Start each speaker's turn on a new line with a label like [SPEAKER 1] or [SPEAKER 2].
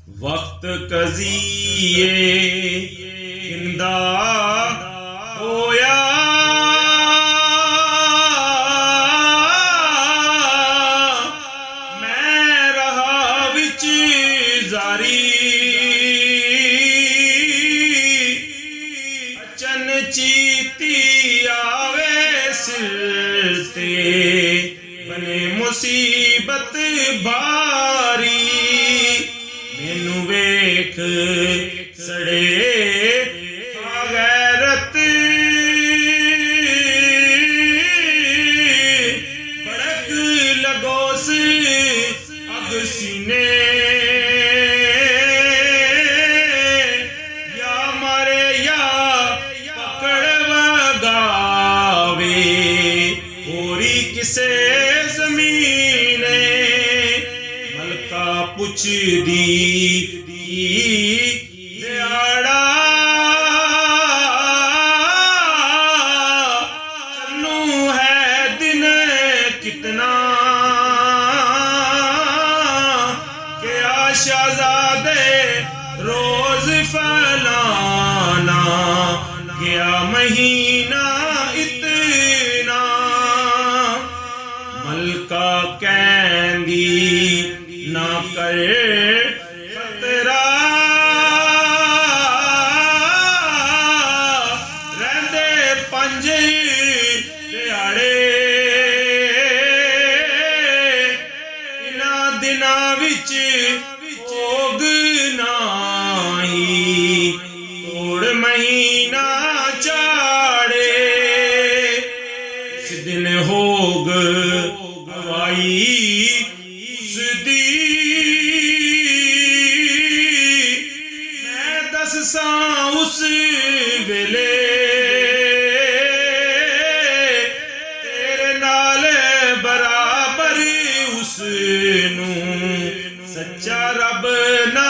[SPEAKER 1] वक्त कज़ीए इंदा होया मैं रहा विच जारी अचन चीती आवे सिर ते बने मुसीबत भारी मैनू वेख सड़े गैरत भड़क लगोस अग सीने या मारे या पकड़ वगावे होरी किसे जमीने मलका पुछ दी दिहाड़ा चन्नू है दिन कितना क्या शहजादे रोज फलाना गया महीना इतना मलका कहंदी ना करे खतरा रहंदे पंज दिहाड़े इन्हां दिनां विच भोग नाही तोड़ महीना चाड़े इस दिन होग गवाई उसदी मैं दस्सां उस वेले तेरे नाल बराबर उसनू सच्चा रब ना